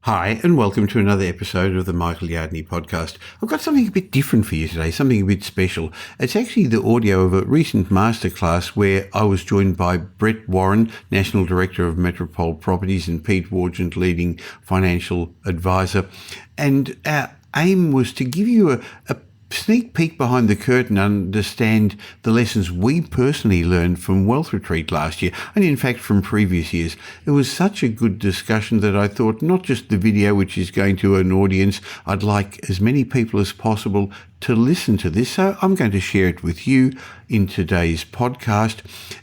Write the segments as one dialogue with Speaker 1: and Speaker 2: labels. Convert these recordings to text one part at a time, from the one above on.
Speaker 1: Hi, and welcome to another episode of the Michael Yardney podcast. I've got something a bit different for you today, something a bit special. It's actually the audio of a recent masterclass where I was joined by Brett Warren, National Director of Metropole Properties, and Pete Wargent, leading financial advisor. And our aim was to give you a sneak peek behind the curtain and understand the lessons we personally learned from Wealth Retreat last year, and in fact from previous years. It was such a good discussion that I thought not just the video, which is going to an audience, I'd like as many people as possible to listen to this, so I'm going to share it with you in today's podcast.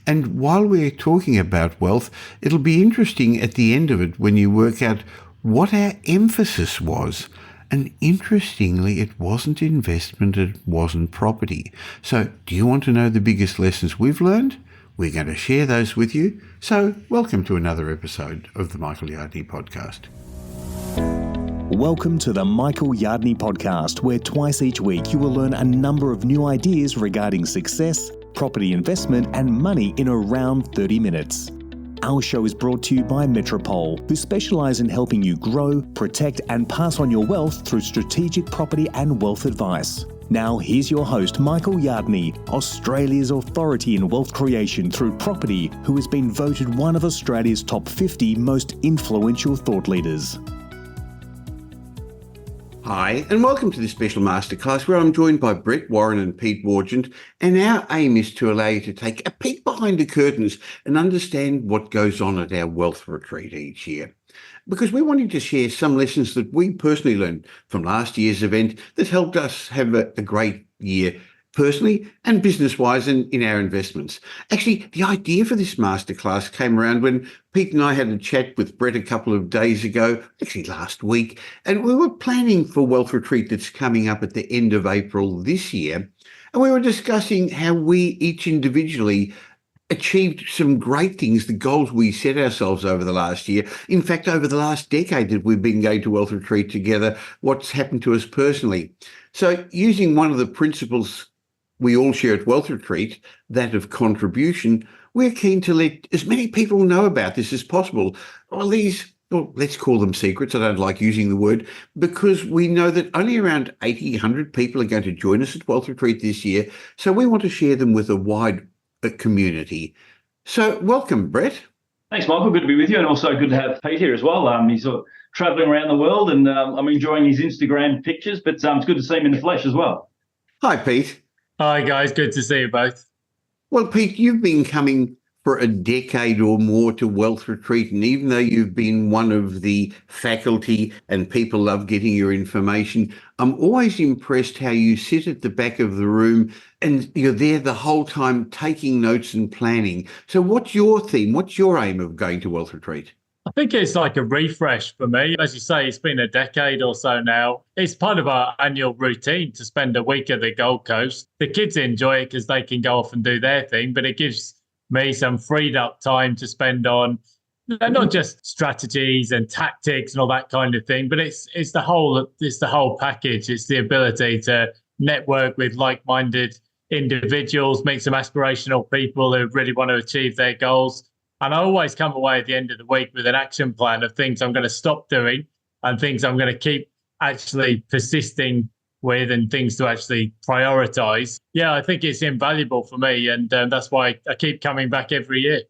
Speaker 1: And while we're talking about wealth, it'll be interesting at the end of it when you work out what our emphasis was. And interestingly, it wasn't investment, it wasn't property. So do you want to know the biggest lessons we've learned? We're going to share those with you. So welcome to another episode of the Michael Yardney podcast.
Speaker 2: Welcome to the Michael Yardney podcast, where twice each week you will learn a number of new ideas regarding success, property investment, and money in around 30 minutes. Our show is brought to you by Metropole, who specialise in helping you grow, protect and pass on your wealth through strategic property and wealth advice. Now here's your host, Michael Yardney, Australia's authority in wealth creation through property, who has been voted one of Australia's top 50 most influential thought leaders.
Speaker 1: Hi, and welcome to this special masterclass where I'm joined by Brett Warren and Pete Wargent, and our aim is to allow you to take a peek behind the curtains and understand what goes on at our wealth retreat each year. Because we're wanting to share some lessons that we personally learned from last year's event that helped us have a great year personally and business-wise and in our investments. Actually, the idea for this masterclass came around when Pete and I had a chat with Brett a couple of days ago, actually last week, and we were planning for Wealth Retreat that's coming up at the end of April this year. And we were discussing how we each individually achieved some great things, the goals we set ourselves over the last year. In fact, over the last decade that we've been going to Wealth Retreat together, what's happened to us personally. So using one of the principles we all share at Wealth Retreat, that of contribution, we're keen to let as many people know about this as possible. Let's call them secrets. I don't like using the word, because we know that only around 80, 100 people are going to join us at Wealth Retreat this year. So we want to share them with a wide community. So welcome, Brett.
Speaker 3: Thanks, Michael. Good to be with you, and also good to have Pete here as well. He's travelling around the world, and I'm enjoying his Instagram pictures, but it's good to see him in the flesh as well.
Speaker 1: Hi, Pete.
Speaker 4: Hi, guys. Good to see you both.
Speaker 1: Well, Pete, you've been coming for a decade or more to Wealth Retreat, and even though you've been one of the faculty and people love getting your information, I'm always impressed how you sit at the back of the room and you're there the whole time taking notes and planning. So what's your theme? What's your aim of going to Wealth Retreat?
Speaker 4: I think it's like a refresh for me. As you say, it's been a decade or so now. It's part of our annual routine to spend a week at the Gold Coast. The kids enjoy it because they can go off and do their thing, but it gives me some freed up time to spend on not just strategies and tactics and all that kind of thing, but it's the whole package. It's the ability to network with like-minded individuals, meet some aspirational people who really want to achieve their goals. And I always come away at the end of the week with an action plan of things I'm going to stop doing and things I'm going to keep actually persisting with and things to actually prioritize. Yeah, I think it's invaluable for me. And that's why I keep coming back every year.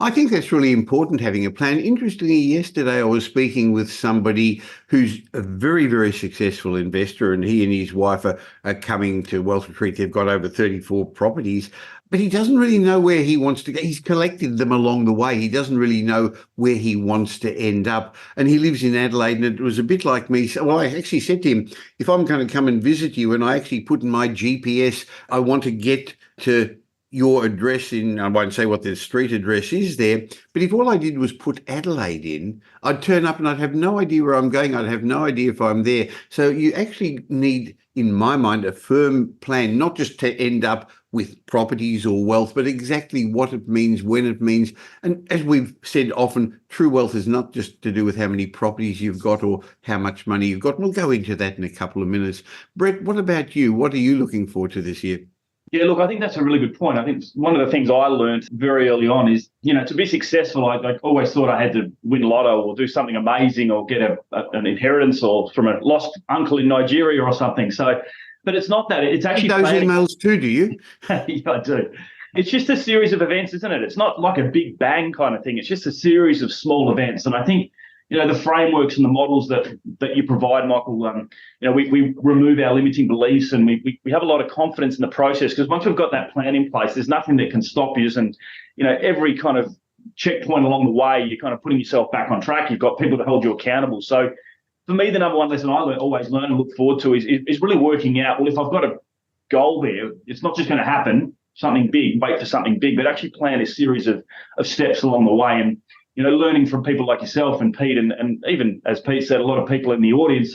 Speaker 1: I think that's really important, having a plan. Interestingly, yesterday I was speaking with somebody who's a very, very successful investor, and he and his wife are coming to Wealth Retreat. They've got over 34 properties, but he doesn't really know where he wants to go. He's collected them along the way. He doesn't really know where he wants to end up. And he lives in Adelaide, and it was a bit like me. So, I actually said to him, if I'm going to come and visit you, and I actually put in my GPS, I want to get to your address I won't say what the street address is there, but if all I did was put Adelaide in, I'd turn up and I'd have no idea where I'm going. I'd have no idea if I'm there. So you actually need, in my mind, a firm plan, not just to end up with properties or wealth, but exactly what it means, when it means. And as we've said often, true wealth is not just to do with how many properties you've got or how much money you've got. We'll go into that in a couple of minutes. Brett, what about you? What are you looking forward to this year?
Speaker 3: Yeah, look, I think that's a really good point. I think one of the things I learned very early on is, to be successful, I always thought I had to win lotto or do something amazing or get an inheritance or from a lost uncle in Nigeria or something. So, but it's not that. It's actually
Speaker 1: those emails too, do you?
Speaker 3: Yeah, I do. It's just a series of events, isn't it? It's not like a big bang kind of thing. It's just a series of small events. And I think, the frameworks and the models that you provide, Michael, we remove our limiting beliefs, and we have a lot of confidence in the process, because once we've got that plan in place, there's nothing that can stop you. And, every kind of checkpoint along the way, you're kind of putting yourself back on track. You've got people to hold you accountable. So for me, the number one lesson I always learn and look forward to is really working out, well, if I've got a goal there, it's not just going to happen, something big, wait for something big, but actually plan a series of steps along the way. And, learning from people like yourself and Pete, and even, as Pete said, a lot of people in the audience,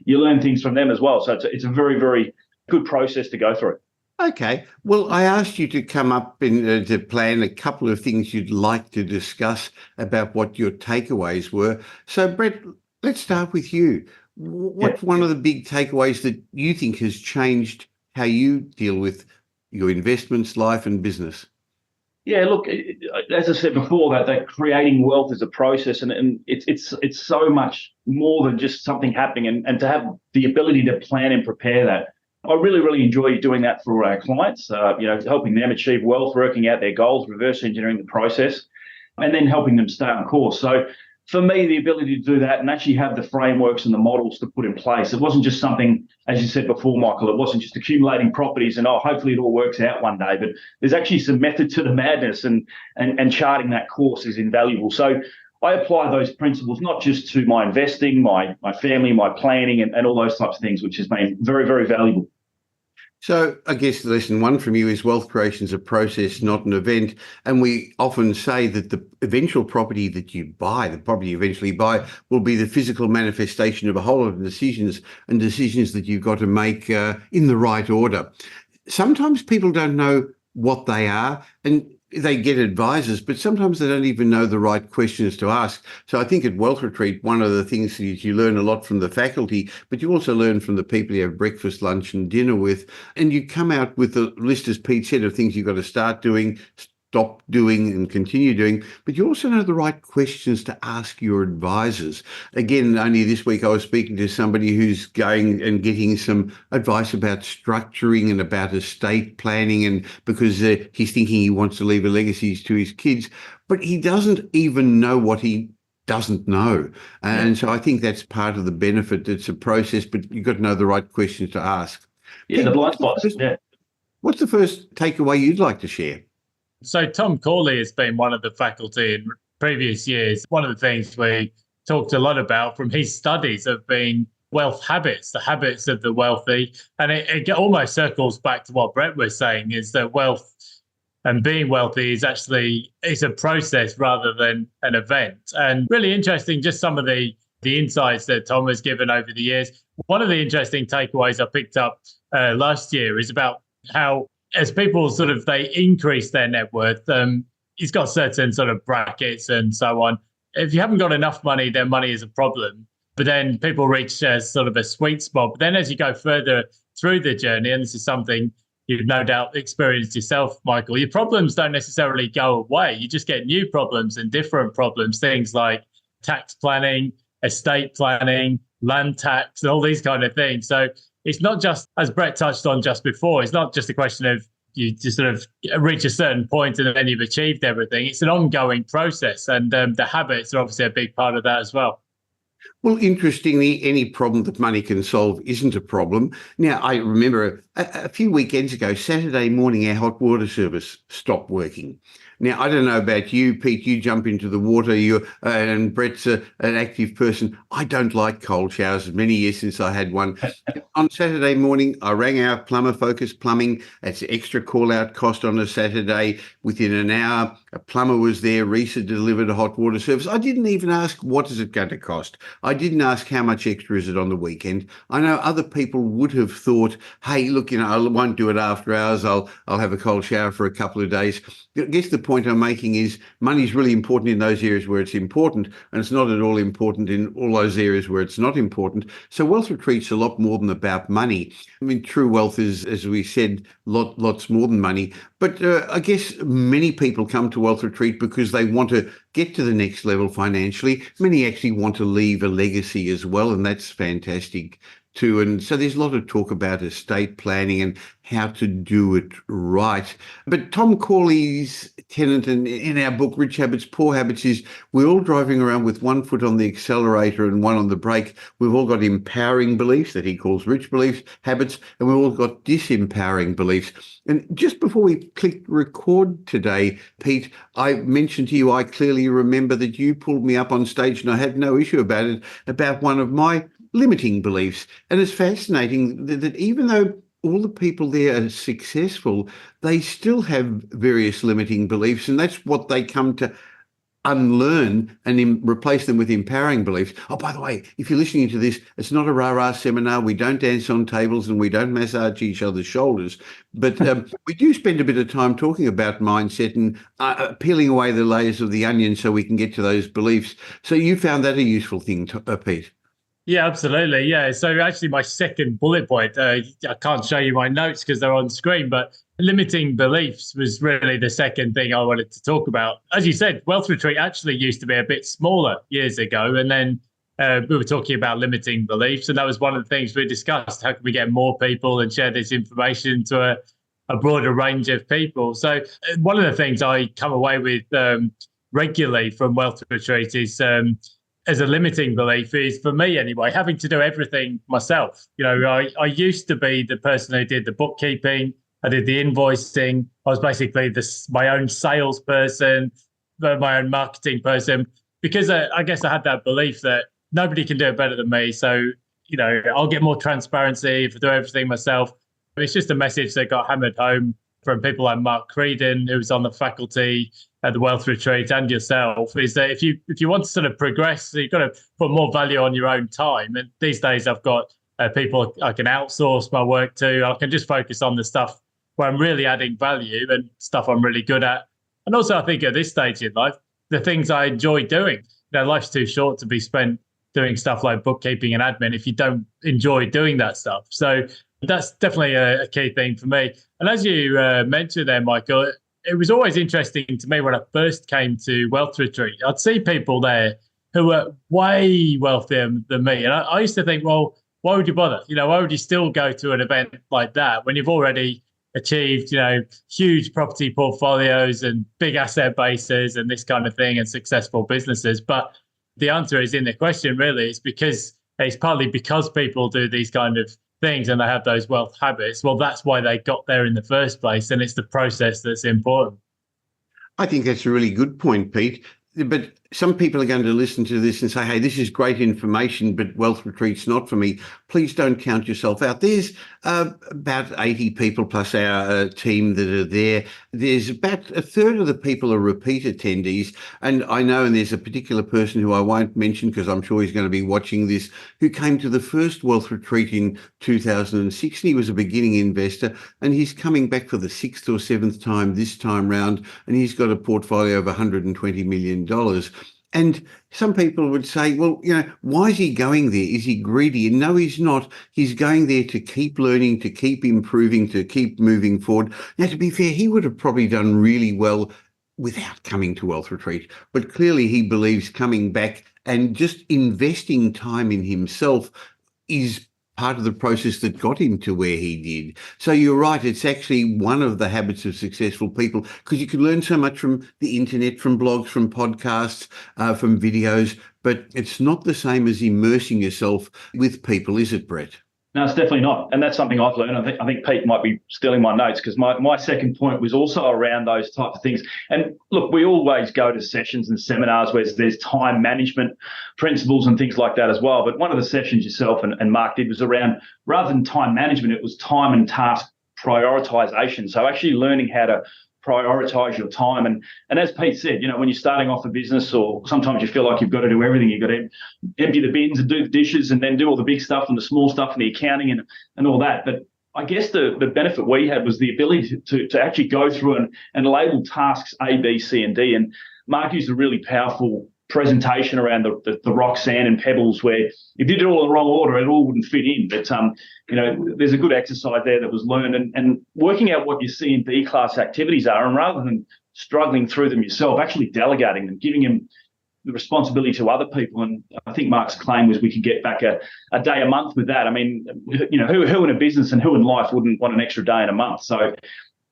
Speaker 3: you learn things from them as well. So it's a very, very good process to go through.
Speaker 1: Okay. Well, I asked you to come up and to plan a couple of things you'd like to discuss about what your takeaways were. So, Brett, let's start with you. What's one of the big takeaways that you think has changed how you deal with your investments, life and business?
Speaker 3: Yeah, look, as I said before, that creating wealth is a process, and it's so much more than just something happening, and to have the ability to plan and prepare that. I really, really enjoy doing that for our clients, helping them achieve wealth, working out their goals, reverse engineering the process, and then helping them stay on course. So for me, the ability to do that and actually have the frameworks and the models to put in place, it wasn't just something, as you said before, Michael, it wasn't just accumulating properties and, hopefully it all works out one day, but there's actually some method to the madness, and charting that course is invaluable. So I apply those principles not just to my investing, my family, my planning, and all those types of things, which has been very, very valuable.
Speaker 1: So I guess lesson one from you is wealth creation is a process, not an event. And we often say that the eventual property that you buy, the property you eventually buy, will be the physical manifestation of a whole lot of decisions that you've got to make in the right order. Sometimes people don't know what they are, and they get advisors, but sometimes they don't even know the right questions to ask. So I think at Wealth Retreat, one of the things is you learn a lot from the faculty, but you also learn from the people you have breakfast, lunch and dinner with. And you come out with a list, as Pete said, of things you've got to start doing, stop doing and continue doing, but you also know the right questions to ask your advisors. Again, only this week I was speaking to somebody who's going and getting some advice about structuring and about estate planning, and because he's thinking he wants to leave a legacy to his kids, but he doesn't even know what he doesn't know. And so I think that's part of the benefit. It's a process, but you've got to know the right questions to ask.
Speaker 3: Yeah, the blind spots. Yeah.
Speaker 1: What's the first takeaway you'd like to share?
Speaker 4: So Tom Corley has been one of the faculty in previous years. One of the things we talked a lot about from his studies have been wealth habits, the habits of the wealthy. And it almost circles back to what Brett was saying, is that wealth and being wealthy is a process rather than an event. And really interesting, just some of the insights that Tom has given over the years. One of the interesting takeaways I picked up last year is about how, as people they increase their net worth, he's got certain sort of brackets and so on. If you haven't got enough money, then money is a problem. But then people reach sort of a sweet spot. But then as you go further through the journey, and this is something you've no doubt experienced yourself, Michael, your problems don't necessarily go away. You just get new problems and different problems, things like tax planning, estate planning, land tax, and all these kind of things. So it's not just, as Brett touched on just before, it's not just a question of you just sort of reach a certain point and then you've achieved everything. It's an ongoing process, and the habits are obviously a big part of that as well.
Speaker 1: Well, interestingly, any problem that money can solve isn't a problem. Now, I remember a few weekends ago, Saturday morning, our hot water service stopped working. Now, I don't know about you, Pete, you jump into the water, and Brett's an active person. I don't like cold showers. Many years since I had one. On Saturday morning, I rang our plumber, Focus Plumbing. That's extra call-out cost on a Saturday. Within an hour, a plumber was there. Risa delivered a hot water service. I didn't even ask, what is it going to cost? I didn't ask how much extra is it on the weekend. I know other people would have thought, hey, look, I won't do it after hours. I'll have a cold shower for a couple of days. I guess the point I'm making is money's really important in those areas where it's important, and it's not at all important in all those areas where it's not important. So wealth retreat's a lot more than about money. I mean, true wealth is, as we said, lots more than money. But I guess many people come to wealth retreat because they want to get to the next level financially. Many actually want to leave a legacy as well, and that's fantastic too. And so there's a lot of talk about estate planning and how to do it right. But Tom Corley's tenet in our book, Rich Habits, Poor Habits, is we're all driving around with one foot on the accelerator and one on the brake. We've all got empowering beliefs that he calls rich beliefs, habits, and we've all got disempowering beliefs. And just before we clicked record today, Pete, I mentioned to you, I clearly remember that you pulled me up on stage, and I had no issue about it, about one of my limiting beliefs. And it's fascinating that even though all the people there are successful, they still have various limiting beliefs, and that's what they come to unlearn and replace them with empowering beliefs. Oh, by the way, if you're listening to this, it's not a rah-rah seminar. We don't dance on tables and we don't massage each other's shoulders. But we do spend a bit of time talking about mindset and peeling away the layers of the onion so we can get to those beliefs. So you found that a useful thing, Pete?
Speaker 4: Yeah, absolutely. Yeah. So actually my second bullet point, I can't show you my notes because they're on screen, but limiting beliefs was really the second thing I wanted to talk about. As you said, Wealth Retreat actually used to be a bit smaller years ago. And then we were talking about limiting beliefs. And that was one of the things we discussed. How can we get more people and share this information to a broader range of people? So one of the things I come away with regularly from Wealth Retreat is as a limiting belief is, for me anyway, having to do everything myself. I used to be the person who did the bookkeeping, I did the invoicing, I was basically my own salesperson, my own marketing person, because I guess I had that belief that nobody can do it better than me. So, I'll get more transparency if I do everything myself. It's just a message that got hammered home from people like Mark Creedon, who was on the faculty at the Wealth Retreat, and yourself, is that if you want to sort of progress, you've got to put more value on your own time. And these days I've got people I can outsource my work to. I can just focus on the stuff where I'm really adding value and stuff I'm really good at. And also I think at this stage in life, the things I enjoy doing, life's too short to be spent doing stuff like bookkeeping and admin if you don't enjoy doing that stuff. So that's definitely a key thing for me. And as you mentioned there, Michael, it was always interesting to me when I first came to Wealth Retreat. I'd see people there who were way wealthier than me. And I used to think, well, why would you bother? Why would you still go to an event like that when you've already achieved, huge property portfolios and big asset bases and this kind of thing and successful businesses? But the answer is in the question, really. It's partly because people do these kind of things and they have those wealth habits. Well, that's why they got there in the first place, and it's the process that's important.
Speaker 1: I think that's a really good point, Pete. But some people are going to listen to this and say, hey, this is great information, but Wealth Retreat's not for me. Please don't count yourself out. There's about 80 people plus our team that are there. There's about a third of the people are repeat attendees. And I know, and there's a particular person who I won't mention because I'm sure he's going to be watching this, who came to the first Wealth Retreat in 2006. He was a beginning investor, and he's coming back for the 6th or 7th time this time round, and he's got a portfolio of $120 million. And some people would say, well, why is he going there? Is he greedy? And no, he's not. He's going there to keep learning, to keep improving, to keep moving forward. Now, to be fair, he would have probably done really well without coming to Wealth Retreat. But clearly he believes coming back and just investing time in himself is part of the process that got him to where he did. So you're right, it's actually one of the habits of successful people, because you can learn so much from the internet, from blogs, from podcasts, from videos, but it's not the same as immersing yourself with people, is it, Brett?
Speaker 3: No, it's definitely not. And that's something I've learned. I think Pete might be stealing my notes, because my second point was also around those types of things. And look, we always go to sessions and seminars where there's time management principles and things like that as well. But one of the sessions yourself and Mark did was around, rather than time management, it was time and task prioritization. So actually learning how to prioritize your time. And as Pete said, when you're starting off a business, or sometimes you feel like you've got to do everything. You've got to empty the bins and do the dishes and then do all the big stuff and the small stuff and the accounting and all that. But I guess the benefit we had was the ability to actually go through and label tasks A, B, C, and D. And Mark used a really powerful presentation around the rock, sand, and pebbles, where if you did it all in the wrong order, it all wouldn't fit in. But there's a good exercise there that was learned, and working out what your C and D class activities are, and rather than struggling through them yourself, actually delegating them, giving them the responsibility to other people. And I think Mark's claim was we could get back a day a month with that. I mean, who in a business and who in life wouldn't want an extra day in a month? So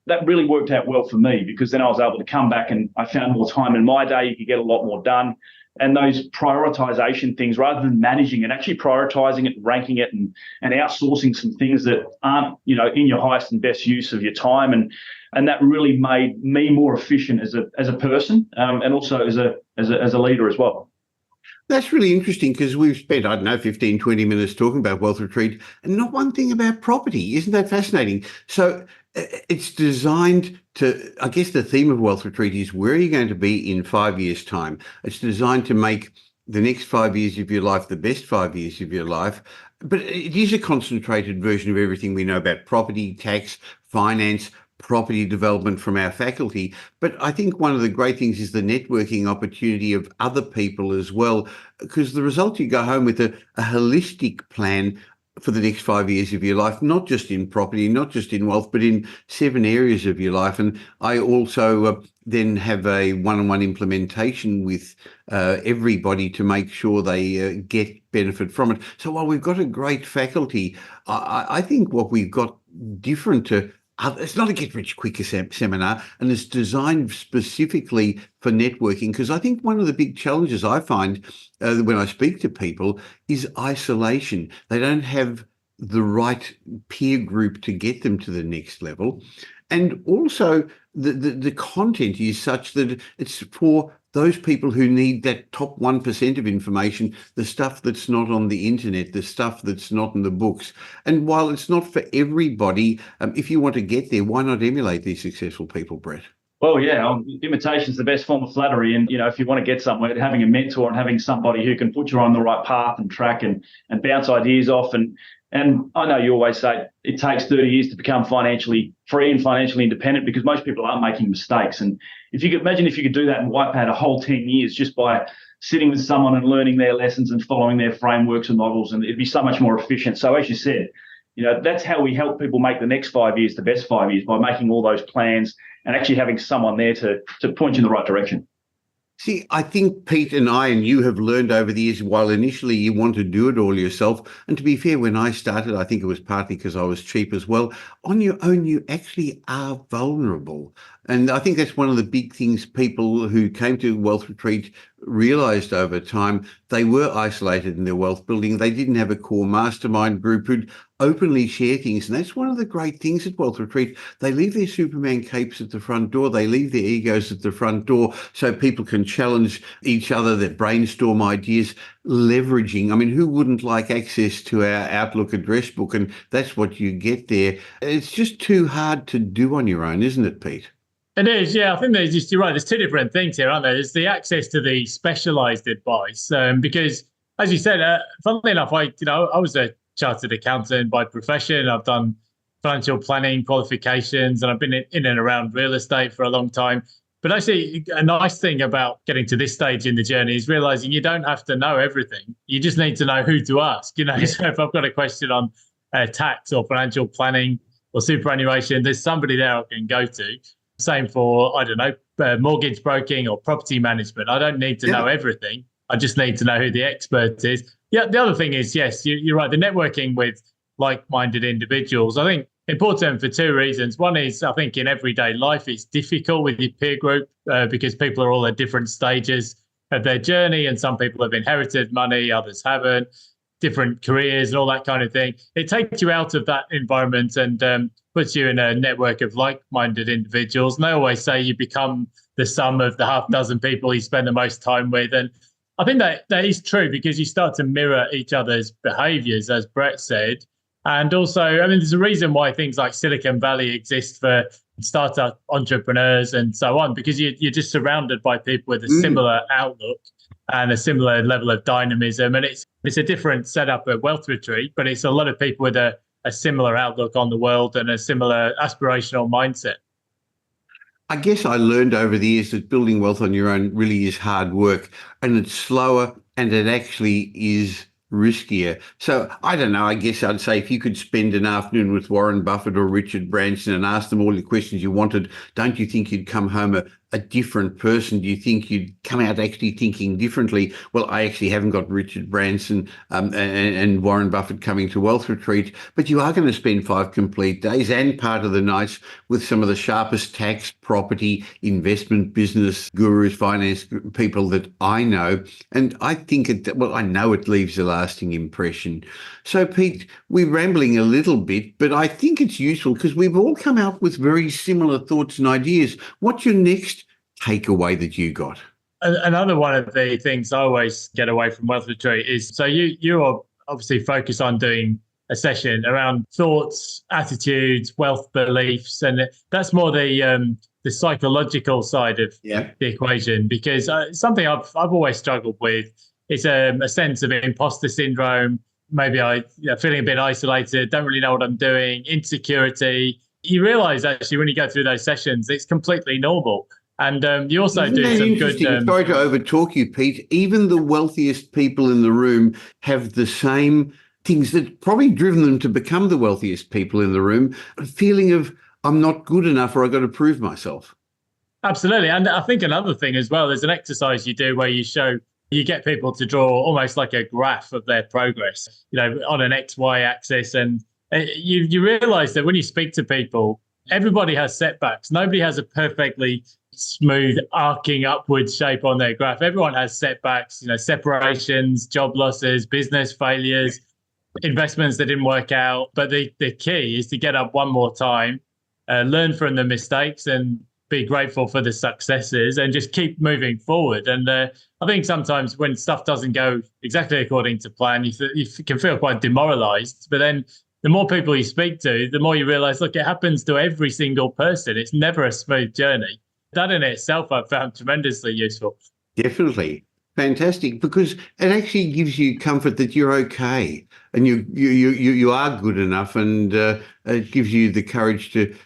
Speaker 3: that really worked out well for me, because then I was able to come back and I found more time in my day. You could get a lot more done. And those prioritization things, rather than managing it, actually prioritizing it, ranking it, and outsourcing some things that aren't, in your highest and best use of your time. And that really made me more efficient as a person, and also as a leader as well.
Speaker 1: That's really interesting, because we've spent, 15, 20 minutes talking about Wealth Retreat and not one thing about property. Isn't that fascinating? So it's designed to, I guess the theme of Wealth Retreat is, where are you going to be in 5 years' time? It's designed to make the next 5 years of your life the best 5 years of your life. But it is a concentrated version of everything we know about property, tax, finance, property development from our faculty. But I think one of the great things is the networking opportunity of other people as well, because the result, you go home with a holistic plan for the next 5 years of your life, not just in property, not just in wealth, but in 7 areas of your life. And I also then have a one-on-one implementation with everybody to make sure they get benefit from it. So while we've got a great faculty, I think what we've got different to it's not a get-rich-quicker seminar, and it's designed specifically for networking, because I think one of the big challenges I find when I speak to people is isolation. They don't have the right peer group to get them to the next level. And also the content is such that it's for those people who need that top 1% of information, the stuff that's not on the internet, the stuff that's not in the books. And while it's not for everybody, if you want to get there, why not emulate these successful people, Brett?
Speaker 3: Well, yeah, imitation is the best form of flattery. And, if you want to get somewhere, having a mentor and having somebody who can put you on the right path and track and bounce ideas off. And I know you always say it takes 30 years to become financially free and financially independent, because most people aren't making mistakes. And if you could do that and wipe out a whole 10 years just by sitting with someone and learning their lessons and following their frameworks and models, and it'd be so much more efficient. So as you said, that's how we help people make the next 5 years the best 5 years, by making all those plans and actually having someone there to point you in the right direction.
Speaker 1: See, I think Pete and I and you have learned over the years, while initially you want to do it all yourself, and to be fair, when I started, I think it was partly because I was cheap as well, on your own, you actually are vulnerable. And I think that's one of the big things people who came to Wealth Retreat realised over time. They were isolated in their wealth building. They didn't have a core mastermind group who'd openly share things. And that's one of the great things at Wealth Retreat. They leave their Superman capes at the front door. They leave their egos at the front door, so people can challenge each other, they brainstorm ideas, leveraging. I mean, who wouldn't like access to our Outlook address book? And that's what you get there. It's just too hard to do on your own, isn't it, Pete?
Speaker 4: It is, yeah. I think you're right. There's two different things here, aren't there? There's the access to the specialised advice, because, as you said, funnily enough, I was a chartered accountant by profession. I've done financial planning qualifications, and I've been in and around real estate for a long time. But actually, a nice thing about getting to this stage in the journey is realising you don't have to know everything. You just need to know who to ask. So if I've got a question on tax or financial planning or superannuation, there's somebody there I can go to. Same for, mortgage broking or property management. I don't need to know everything. I just need to know who the expert is. Yeah, the other thing is, yes, you're right, the networking with like-minded individuals, I think, important for two reasons. One is, I think, in everyday life, it's difficult with your peer group because people are all at different stages of their journey, and some people have inherited money, others haven't, different careers and all that kind of thing. It takes you out of that environment and puts you in a network of like-minded individuals. And they always say you become the sum of the half dozen people you spend the most time with. And I think that is true, because you start to mirror each other's behaviours, as Brett said. And also, I mean, there's a reason why things like Silicon Valley exist for startup entrepreneurs and so on, because you're just surrounded by people with a similar outlook and a similar level of dynamism. And it's a different setup at Wealth Retreat, but it's a lot of people with a similar outlook on the world and a similar aspirational mindset.
Speaker 1: I guess I learned over the years that building wealth on your own really is hard work, and it's slower, and it actually is riskier. So I don't know, I guess I'd say if you could spend an afternoon with Warren Buffett or Richard Branson and ask them all the questions you wanted, don't you think you'd come home a different person? Do you think you'd come out actually thinking differently? Well, I actually haven't got Richard Branson and Warren Buffett coming to Wealth Retreat, but you are going to spend 5 complete days and part of the nights with some of the sharpest tax, property, investment, business gurus, finance people that I know. And I think I know it leaves a lasting impression. So, Pete, we're rambling a little bit, but I think it's useful because we've all come out with very similar thoughts and ideas. What's your next takeaway that you got?
Speaker 4: Another one of the things I always get away from Wealth Retreat is, so you are obviously focused on doing a session around thoughts, attitudes, wealth beliefs, and that's more the psychological side of the equation, because something I've always struggled with is a sense of imposter syndrome. Maybe feeling a bit isolated, don't really know what I'm doing, insecurity. You realize actually when you go through those sessions, it's completely normal. And you also do some good...
Speaker 1: Sorry to overtalk you, Pete. Even the wealthiest people in the room have the same things that probably driven them to become the wealthiest people in the room, a feeling of I'm not good enough or I've got to prove myself.
Speaker 4: Absolutely. And I think another thing as well, there's an exercise you do where you get people to draw almost like a graph of their progress, on an XY axis. And you realize that when you speak to people, everybody has setbacks. Nobody has a perfectly smooth arcing upwards shape on their graph. Everyone has setbacks, separations, job losses, business failures, investments that didn't work out. But the key is to get up one more time, learn from the mistakes and be grateful for the successes and just keep moving forward. And I think sometimes when stuff doesn't go exactly according to plan, you can feel quite demoralized. But then the more people you speak to, the more you realize, look, it happens to every single person. It's never a smooth journey. That in itself I've found tremendously useful. Definitely.
Speaker 1: Fantastic, because it actually gives you comfort that you're okay and you are good enough, and it gives you the courage to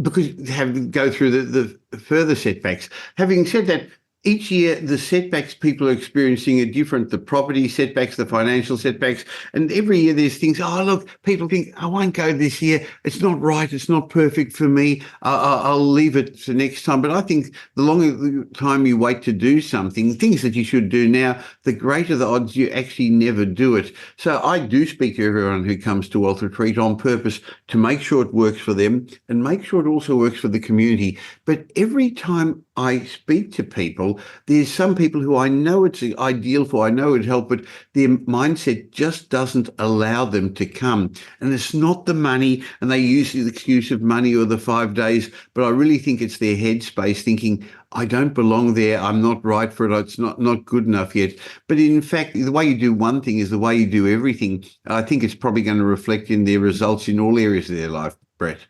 Speaker 1: go through the further setbacks. Having said that, each year the setbacks people are experiencing are different. The property setbacks, the financial setbacks, and every year there's things. Oh, look, people think I won't go this year. It's not right. It's not perfect for me. I'll leave it for next time. But I think the longer the time you wait to do something, things that you should do now, the greater the odds you actually never do it. So I do speak to everyone who comes to Wealth Retreat on purpose to make sure it works for them and make sure it also works for the community. But every time I speak to people, there's some people who I know it's ideal for, I know it'd help, but their mindset just doesn't allow them to come. And it's not the money, and they use the excuse of money or the 5 days, but I really think it's their headspace thinking, I don't belong there, I'm not right for it, it's not good enough yet. But in fact, the way you do one thing is the way you do everything. I think it's probably going to reflect in their results in all areas of their life, Brett.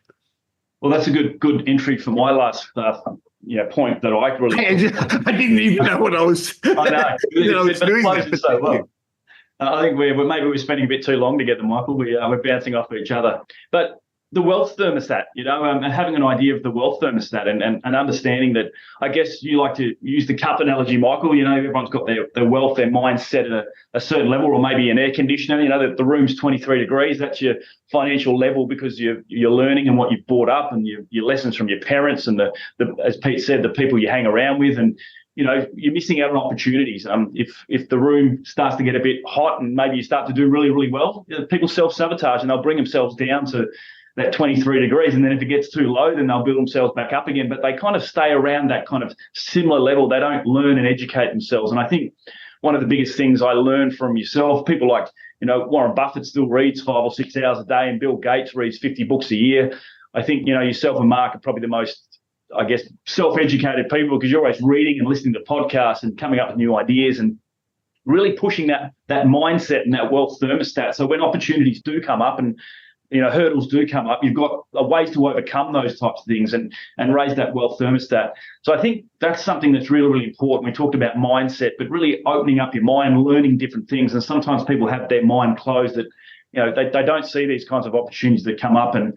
Speaker 3: Well, that's a good entry for my last point that I really...
Speaker 1: I didn't even know what I was...
Speaker 3: I know. I was doing that so well. I think maybe we're spending a bit too long together, Michael. We're bouncing off each other. But the wealth thermostat, and having an idea of the wealth thermostat and understanding that, I guess you like to use the cup analogy, Michael. Everyone's got their wealth, their mindset at a certain level, or maybe an air conditioner. The room's 23 degrees. That's your financial level because you're learning and what you've brought up and your lessons from your parents and the as Pete said, the people you hang around with, and you're missing out on opportunities. If the room starts to get a bit hot and maybe you start to do really, really well, people self-sabotage and they'll bring themselves down to that 23 degrees. And then if it gets too low, then they'll build themselves back up again. But they kind of stay around that kind of similar level. They don't learn and educate themselves. And I think one of the biggest things I learned from yourself, people like, Warren Buffett still reads 5 or 6 hours a day, and Bill Gates reads 50 books a year. I think, yourself and Mark are probably the most, I guess, self-educated people because you're always reading and listening to podcasts and coming up with new ideas. And, really pushing that mindset and that wealth thermostat. So when opportunities do come up and hurdles do come up, you've got ways to overcome those types of things and raise that wealth thermostat. So I think that's something that's really, really important. We talked about mindset, but really opening up your mind, learning different things. And sometimes people have their mind closed that, they don't see these kinds of opportunities that come up. And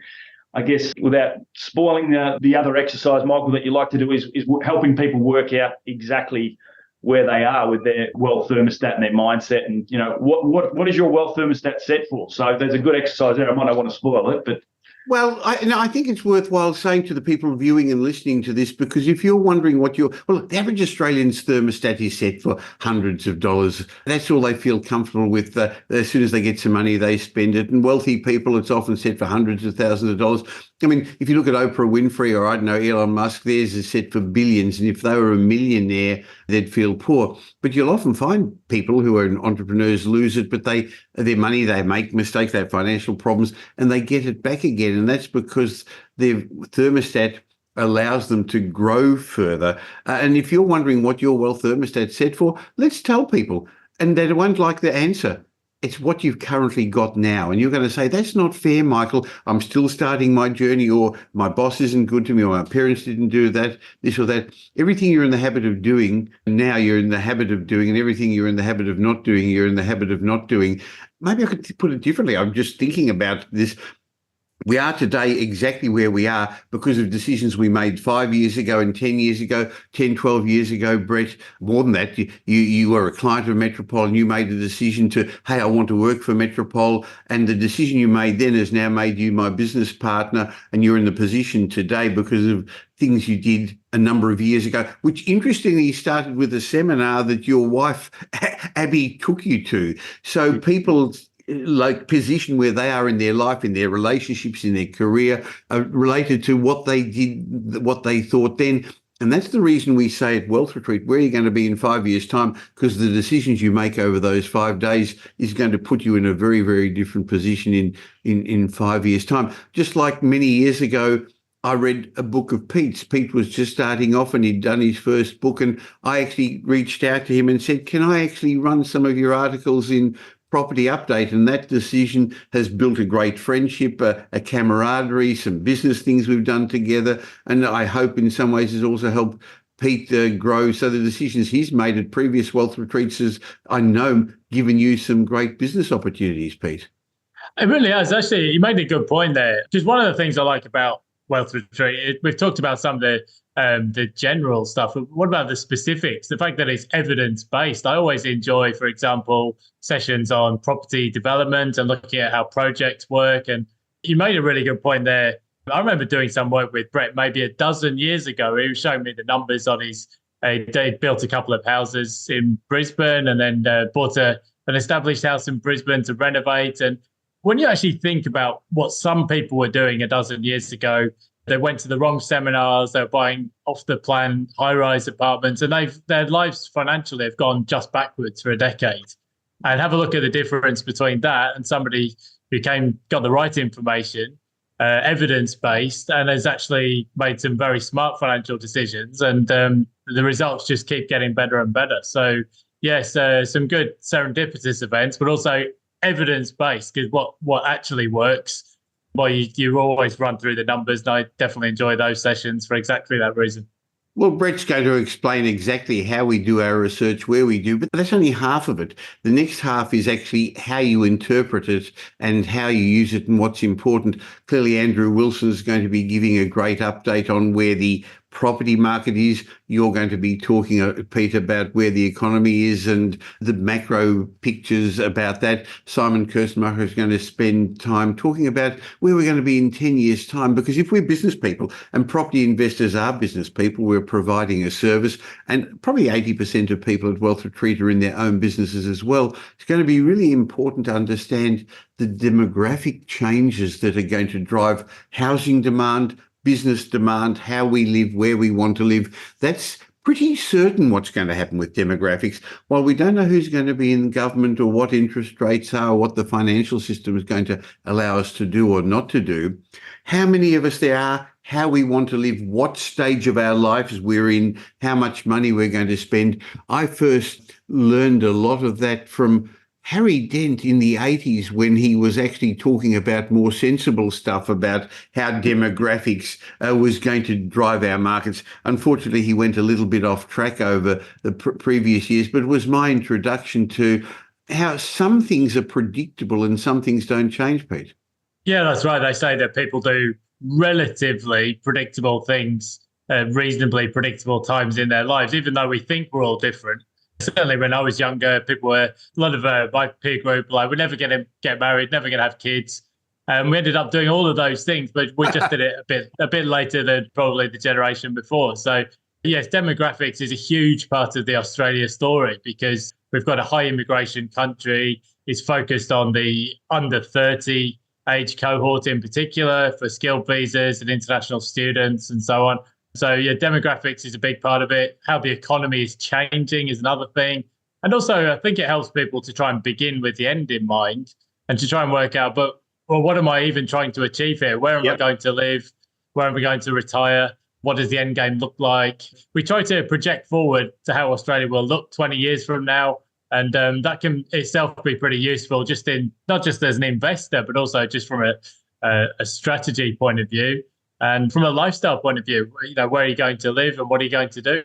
Speaker 3: I guess without spoiling the other exercise, Michael, that you like to do is helping people work out exactly where they are with their wealth thermostat and their mindset, and what is your wealth thermostat set for? So there's a good exercise there. I might not want to spoil it, but
Speaker 1: well, I think it's worthwhile saying to the people viewing and listening to this, because if you're wondering the average Australian's thermostat is set for hundreds of dollars. That's all they feel comfortable with. As soon as they get some money, they spend it. And wealthy people, it's often set for hundreds of thousands of dollars. I mean, if you look at Oprah Winfrey or, I don't know, Elon Musk, theirs is set for billions. And if they were a millionaire, they'd feel poor. But you'll often find people who are entrepreneurs lose it, but their money, they make mistakes, they have financial problems, and they get it back again. And that's because their thermostat allows them to grow further. And if you're wondering what your wealth thermostat's set for, let's tell people. And they won't like the answer. It's what you've currently got now. And you're going to say, that's not fair, Michael. I'm still starting my journey, or my boss isn't good to me, or my parents didn't do that, this or that. Everything you're in the habit of doing now, you're in the habit of doing, and everything you're in the habit of not doing, you're in the habit of not doing. Maybe I could put it differently. I'm just thinking about this. We are today exactly where we are because of decisions we made 5 years ago and 10 years ago, 10, 12 years ago, Brett. More than that, you were a client of Metropole and you made a decision to, hey, I want to work for Metropole. And the decision you made then has now made you my business partner, and you're in the position today because of things you did a number of years ago, which interestingly started with a seminar that your wife, Abby, took you to. So people position where they are in their life, in their relationships, in their career, related to what they did, what they thought then. And that's the reason we say at Wealth Retreat, where are you going to be in 5 years' time? Because the decisions you make over those 5 days is going to put you in a very, very different position in 5 years' time. Just like many years ago, I read a book of Pete's. Pete was just starting off and he'd done his first book. And I actually reached out to him and said, can I actually run some of your articles in Property Update? And that decision has built a great friendship, a camaraderie, some business things we've done together. And I hope in some ways has also helped Pete grow. So the decisions he's made at previous Wealth Retreats has, I know, given you some great business opportunities, Pete.
Speaker 4: It really has. Actually, you made a good point there. Just one of the things I like about Wealth Retreat, we've talked about some of the general stuff. What about the specifics? The fact that it's evidence-based. I always enjoy, for example, sessions on property development and looking at how projects work. And you made a really good point there. I remember doing some work with Brett maybe a dozen years ago. He was showing me the numbers on they built a couple of houses in Brisbane and then bought an established house in Brisbane to renovate. And when you actually think about what some people were doing a dozen years ago, they went to the wrong seminars, they were buying off the plan high-rise apartments, and their lives financially have gone just backwards for a decade. And have a look at the difference between that and somebody who got the right information, evidence-based, and has actually made some very smart financial decisions. And the results just keep getting better and better. So yes, some good serendipitous events, but also evidence-based, because what actually works. Well, you always run through the numbers, and I definitely enjoy those sessions for exactly that reason.
Speaker 1: Well, Brett's going to explain exactly how we do our research, where we do, but that's only half of it. The next half is actually how you interpret it and how you use it and what's important. Clearly, Andrew Wilson is going to be giving a great update on where the property market is. You're going to be talking, Pete, about where the economy is and the macro pictures about that. Simon Kirstenmacher is going to spend time talking about where we're going to be in 10 years' time, because if we're business people and property investors are business people, we're providing a service, and probably 80% of people at Wealth Retreat are in their own businesses as well. It's going to be really important to understand the demographic changes that are going to drive housing demand, business demand, how we live, where we want to live. That's pretty certain what's going to happen with demographics. While we don't know who's going to be in government or what interest rates are, or what the financial system is going to allow us to do or not to do, how many of us there are, how we want to live, what stage of our lives we're in, how much money we're going to spend. I first learned a lot of that from Harry Dent in the 80s, when he was actually talking about more sensible stuff about how demographics was going to drive our markets. Unfortunately, he went a little bit off track over the previous years, but it was my introduction to how some things are predictable and some things don't change, Pete.
Speaker 4: Yeah, that's right. They say that people do relatively predictable things at reasonably predictable times in their lives, even though we think we're all different. Certainly when I was younger, people were, a lot of my peer group, like, we're never going to get married, never going to have kids. And we ended up doing all of those things, but we just did it a bit later than probably the generation before. So yes, demographics is a huge part of the Australia story, because we've got a high immigration country. It's focused on the under 30 age cohort in particular for skilled visas and international students and so on. So yeah, demographics is a big part of it. How the economy is changing is another thing. And also, I think it helps people to try and begin with the end in mind and to try and work out, well, what am I even trying to achieve here? Where am I going to live? Where am I going to retire? What does the end game look like? We try to project forward to how Australia will look 20 years from now. And that can itself be pretty useful, just in not just as an investor, but also just from a strategy point of view. And from a lifestyle point of view, where are you going to live and what are you going to do?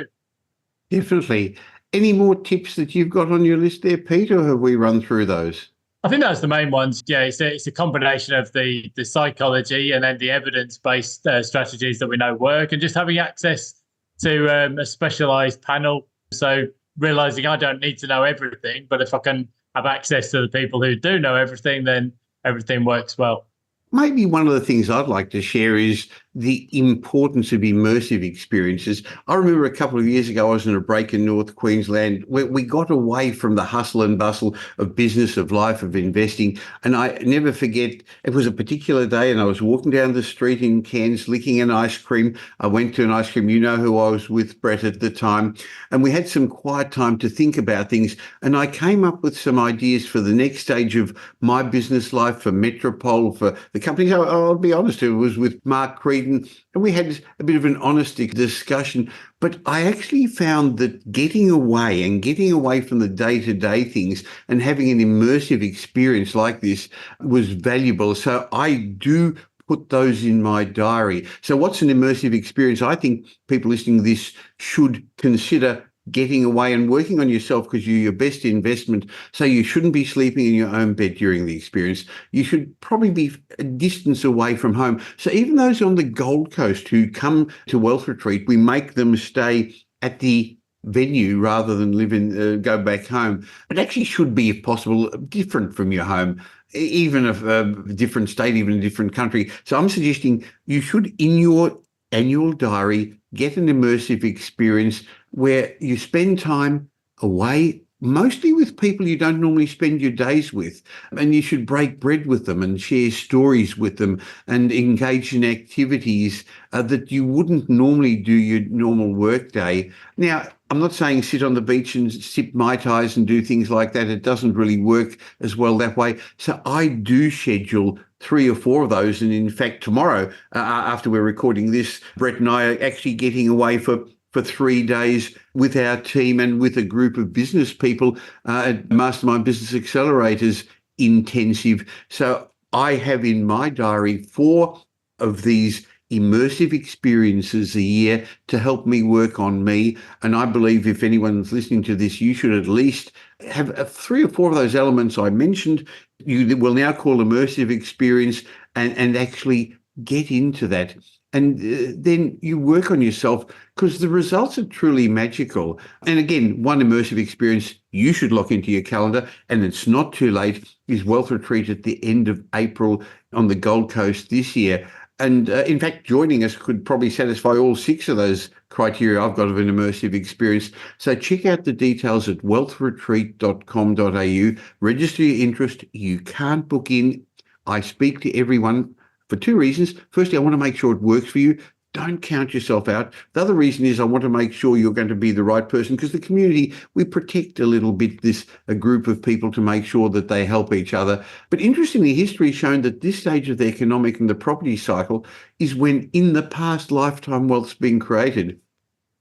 Speaker 1: Definitely. Any more tips that you've got on your list there, Pete, or have we run through those?
Speaker 4: I think that's the main ones. Yeah, it's a combination of the psychology and then the evidence-based strategies that we know work, and just having access to a specialised panel. So realising I don't need to know everything, but if I can have access to the people who do know everything, then everything works well.
Speaker 1: Maybe one of the things I'd like to share is the importance of immersive experiences. I remember a couple of years ago, I was on a break in North Queensland where we got away from the hustle and bustle of business, of life, of investing. And I never forget, it was a particular day and I was walking down the street in Cairns, licking an ice cream. I went to an ice cream, you know who I was with, Brett, at the time. And we had some quiet time to think about things. And I came up with some ideas for the next stage of my business life, for Metropole, for the company. I'll be honest, it was with Mark Creed, and we had a bit of an honest discussion. But I actually found that getting away from the day-to-day things and having an immersive experience like this was valuable. So I do put those in my diary. So what's an immersive experience? I think people listening to this should consider getting away and working on yourself, because you're your best investment. So you shouldn't be sleeping in your own bed during the experience. You should probably be a distance away from home. So even those on the Gold Coast who come to Wealth Retreat, we make them stay at the venue rather than go back home. It actually should be, if possible, different from your home, even if a different state, even a different country. So I'm suggesting you should, in your annual diary, get an immersive experience where you spend time away, mostly with people you don't normally spend your days with. And you should break bread with them and share stories with them and engage in activities that you wouldn't normally do your normal work day. Now, I'm not saying sit on the beach and sip Mai Tais and do things like that. It doesn't really work as well that way. So I do schedule 3 or 4 of those. And in fact, tomorrow, after we're recording this, Brett and I are actually getting away for 3 days with our team and with a group of business people at Mastermind Business Accelerators Intensive. So I have in my diary 4 of these immersive experiences a year to help me work on me. And I believe if anyone's listening to this, you should at least have 3 or 4 of those elements I mentioned. You will now call immersive experience, and actually get into that. And then you work on yourself, because the results are truly magical. And again, one immersive experience you should lock into your calendar, and it's not too late, is Wealth Retreat at the end of April on the Gold Coast this year. And in fact, joining us could probably satisfy all 6 of those criteria I've got of an immersive experience. So check out the details at wealthretreat.com.au. Register your interest. You can't book in. I speak to everyone for 2 reasons. Firstly, I want to make sure it works for you. don't count yourself out. The other reason is I want to make sure you're going to be the right person, because the community, we protect a little bit a group of people to make sure that they help each other. But interestingly, history has shown that this stage of the economic and the property cycle is when in the past lifetime wealth's been created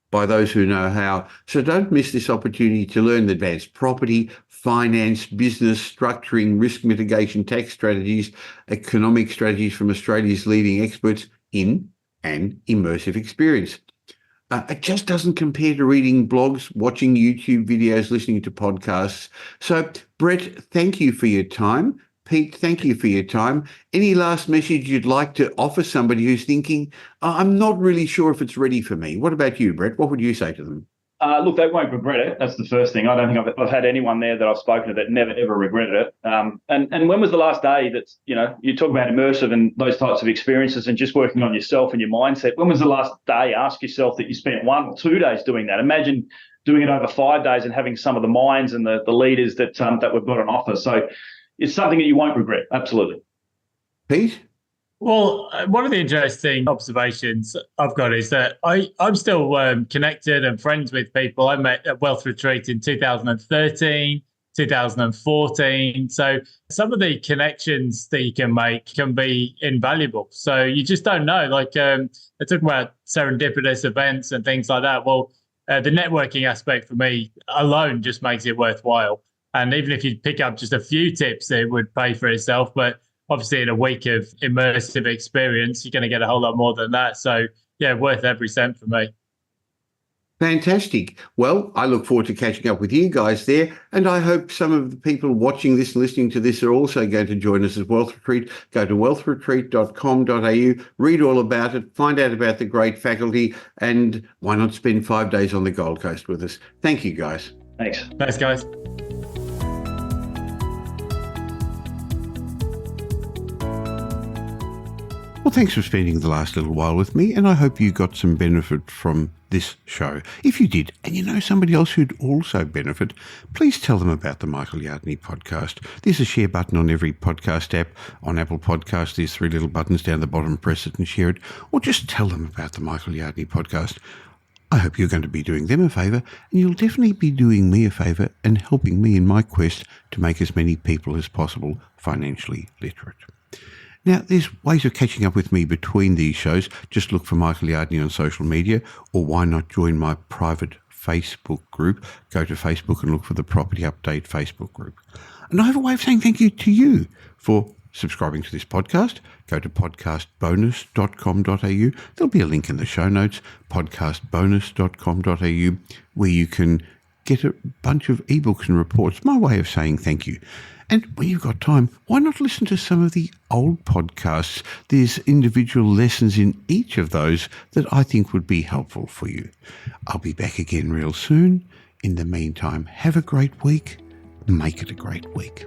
Speaker 1: by those who know how. So don't miss this opportunity to learn the advanced property, finance, business, structuring, risk mitigation, tax strategies, economic strategies from Australia's leading experts in an immersive experience. It just doesn't compare to reading blogs, watching YouTube videos, listening to podcasts. So, Brett, thank you for your time. Pete, thank you for your time. Any last message you'd like to offer somebody who's thinking, I'm not really sure if it's ready for me? What about you, Brett? What would you say to them?
Speaker 3: Look, they won't regret it. That's the first thing. I don't think I've had anyone there that I've spoken to that never, ever regretted it. And when was the last day that's, you talk about immersive and those types of experiences and just working on yourself and your mindset. When was the last day? Ask yourself that you spent 1 or 2 days doing that. Imagine doing it over 5 days and having some of the minds and the leaders that we've got on offer. So it's something that you won't regret. Absolutely.
Speaker 1: Pete?
Speaker 4: Well, one of the interesting observations I've got is that I'm still connected and friends with people. I met at Wealth Retreat in 2013, 2014. So some of the connections that you can make can be invaluable. So you just don't know. Like I talk about serendipitous events and things like that. Well, the networking aspect for me alone just makes it worthwhile. And even if you pick up just a few tips, it would pay for itself. But obviously, in a week of immersive experience, you're going to get a whole lot more than that. So, yeah, worth every cent for me.
Speaker 1: Fantastic. Well, I look forward to catching up with you guys there. And I hope some of the people watching this and listening to this are also going to join us at Wealth Retreat. Go to wealthretreat.com.au, read all about it, find out about the great faculty, and why not spend 5 days on the Gold Coast with us? Thank you, guys.
Speaker 3: Thanks.
Speaker 4: Thanks, guys.
Speaker 1: Well, thanks for spending the last little while with me, and I hope you got some benefit from this show. If you did, and you know somebody else who'd also benefit, please tell them about the Michael Yardney podcast. There's a share button on every podcast app. On Apple Podcasts, there's 3 little buttons down the bottom. Press it and share it, or just tell them about the Michael Yardney podcast. I hope you're going to be doing them a favour, and you'll definitely be doing me a favour and helping me in my quest to make as many people as possible financially literate. Now, there's ways of catching up with me between these shows. Just look for Michael Yardney on social media, or why not join my private Facebook group? Go to Facebook and look for the Property Update Facebook group. And I have a way of saying thank you to you for subscribing to this podcast. Go to podcastbonus.com.au. There'll be a link in the show notes, podcastbonus.com.au, where you can get a bunch of ebooks and reports. My way of saying thank you. And when you've got time, why not listen to some of the old podcasts? There's individual lessons in each of those that I think would be helpful for you. I'll be back again real soon. In the meantime, have a great week. Make it a great week.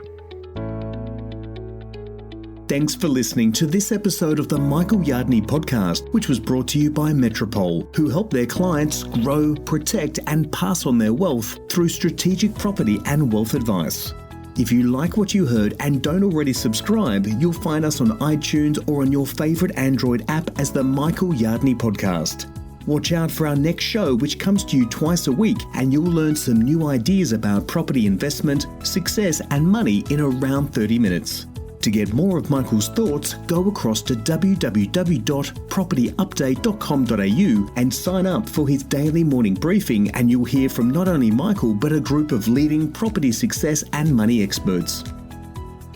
Speaker 2: Thanks for listening to this episode of the Michael Yardney podcast, which was brought to you by Metropole, who help their clients grow, protect, and pass on their wealth through strategic property and wealth advice. If you like what you heard and don't already subscribe, you'll find us on iTunes or on your favourite Android app as the Michael Yardney podcast. Watch out for our next show, which comes to you twice a week, and you'll learn some new ideas about property investment, success, and money in around 30 minutes. To get more of Michael's thoughts, go across to www.propertyupdate.com.au and sign up for his daily morning briefing, and you'll hear from not only Michael, but a group of leading property success and money experts.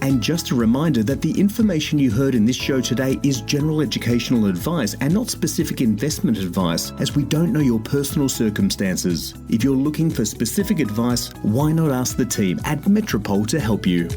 Speaker 2: And just a reminder that the information you heard in this show today is general educational advice and not specific investment advice, as we don't know your personal circumstances. If you're looking for specific advice, why not ask the team at Metropole to help you?